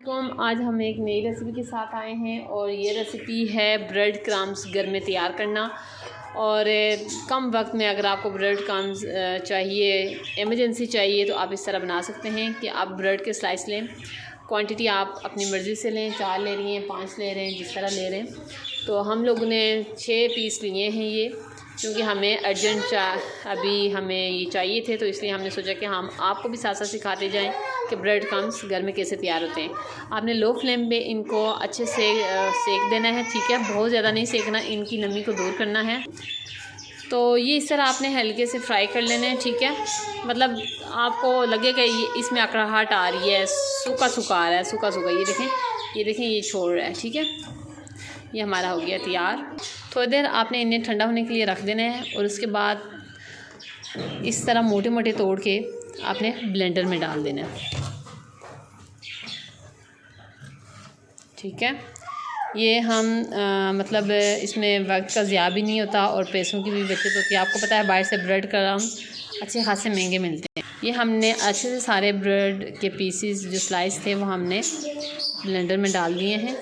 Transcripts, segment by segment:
वालेकुम। आज हम एक नई रेसिपी के साथ आए हैं और ये रेसिपी है ब्रेड क्रम्स घर में तैयार करना। और कम वक्त में अगर आपको ब्रेड क्रम्स चाहिए, इमरजेंसी चाहिए, तो आप इस तरह बना सकते हैं कि आप ब्रेड के स्लाइस लें। क्वांटिटी आप अपनी मर्ज़ी से लें, 4 ले रही हैं, 5 ले रहे हैं, जिस तरह ले रहे हैं। तो हम लोगों ने 6 पीस लिए हैं ये, क्योंकि हमें अर्जेंट अभी हमें ये चाहिए थे, तो इसलिए हमने सोचा कि हम आपको भी साथ साथ सिखाते जाएं कि ब्रेड क्रम्स घर में कैसे तैयार होते हैं। आपने लो फ्लेम पे इनको अच्छे से सेक देना है, ठीक है। बहुत ज़्यादा नहीं सेकना, इनकी नमी को दूर करना है। तो ये इस तरह आपने हल्के से फ्राई कर लेना है, ठीक है। मतलब आपको लगेगा ये इसमें अकड़ाहट आ रही है, सूखा सूखा आ रहा है, सूखा सूखा। ये देखें ये छोड़ रहा है, ठीक है। ये हमारा हो गया तैयार। थोड़ी देर आपने इन्हें ठंडा होने के लिए रख देना है और उसके बाद इस तरह मोटे मोटे तोड़ के आपने ब्लेंडर में डाल देना है, ठीक है। ये हम मतलब इसमें वक्त का ज़िया भी नहीं होता और पैसों की भी बचत होती है। आपको पता है बाहर से ब्रेड क्रम्स अच्छे खासे महंगे मिलते हैं। ये हमने अच्छे से सारे ब्रेड के पीसीस जो स्लाइस थे वो हमने ब्लेंडर में डाल दिए हैं।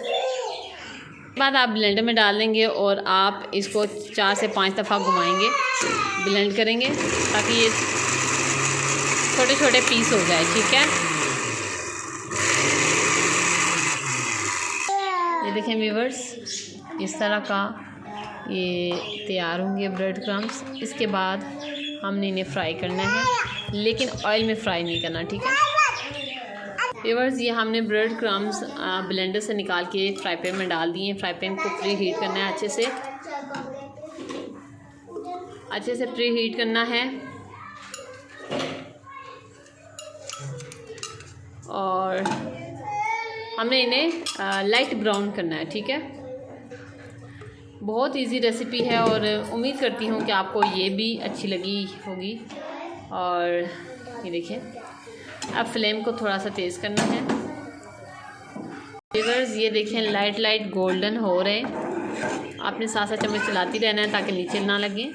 बाद आप ब्लेंडर में डाल देंगे और आप इसको 4 से 5 दफ़ा घुमाएंगे, ब्लेंड करेंगे ताकि ये छोटे छोटे पीस हो जाए, ठीक है। ये देखें व्यूअर्स, इस तरह का ये तैयार होंगे ब्रेड क्रम्स। इसके बाद हमने इन्हें फ्राई करना है, लेकिन ऑयल में फ्राई नहीं करना, ठीक है व्यूअर्स। ये हमने ब्रेड क्रम्स ब्लेंडर से निकाल के फ्राई पैन में डाल दिए हैं। फ्राई पैन को प्री हीट करना है, अच्छे से प्री हीट करना है। और हमने इन्हें लाइट ब्राउन करना है, ठीक है। बहुत इजी रेसिपी है और उम्मीद करती हूँ कि आपको ये भी अच्छी लगी होगी। और ये देखिए, अब फ्लेम को थोड़ा सा तेज़ करना है व्यूअर्स। ये देखें लाइट गोल्डन हो रहे हैं। आपने साथ साथ चम्मच चलाती रहना है ताकि नीचे ना लगे,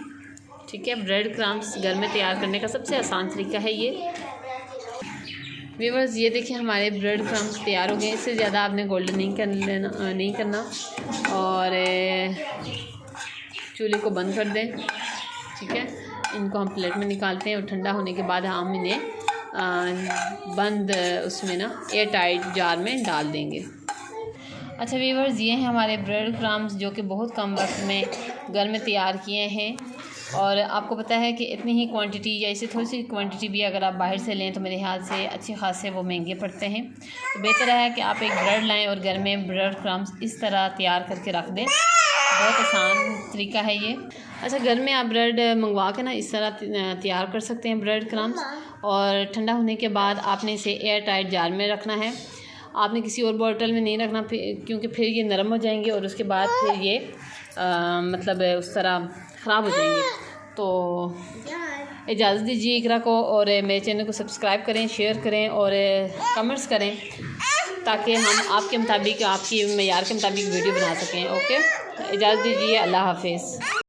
ठीक है। ब्रेड क्रम्स घर में तैयार करने का सबसे आसान तरीका है ये व्यूअर्स। ये देखिए हमारे ब्रेड क्रम्स तैयार हो गए। इससे ज़्यादा आपने गोल्डन नहीं करना और चूल्हे को बंद कर दें, ठीक है। इनको हम प्लेट में निकालते हैं और ठंडा होने के बाद हम इन्हें बंद उसमें ना एयर टाइट जार में डाल देंगे। अच्छा व्यूअर्स, ये हैं हमारे ब्रेड क्रम्स जो कि बहुत कम वक्त में घर में तैयार किए हैं। और आपको पता है कि इतनी ही क्वांटिटी या इससे थोड़ी सी क्वांटिटी भी अगर आप बाहर से लें तो मेरे ख्याल से अच्छे खासे वो महंगे पड़ते हैं। तो बेहतर है कि आप एक ब्रेड लाएं और घर में ब्रेड क्रम्स इस तरह तैयार करके रख दें। बहुत आसान तरीका है ये। अच्छा, घर में आप ब्रेड मंगवा के ना इस तरह तैयार कर सकते हैं ब्रेड क्रम्स। और ठंडा होने के बाद आपने इसे एयर टाइट जार में रखना है। आपने किसी और बॉटल में नहीं रखना, क्योंकि फिर ये नरम हो जाएंगे और उसके बाद फिर ये मतलब उस तरह ख़राब हो जाएंगे। तो इजाज़त दीजिए इकरा को, और मेरे चैनल को सब्सक्राइब करें, शेयर करें और कमेंट्स करें ताकि हम आपके मुताबिक, आपकी मेयार के मुताबिक वीडियो बना सकें। ओके, इजाज़त दीजिए, अल्लाह हाफिज़।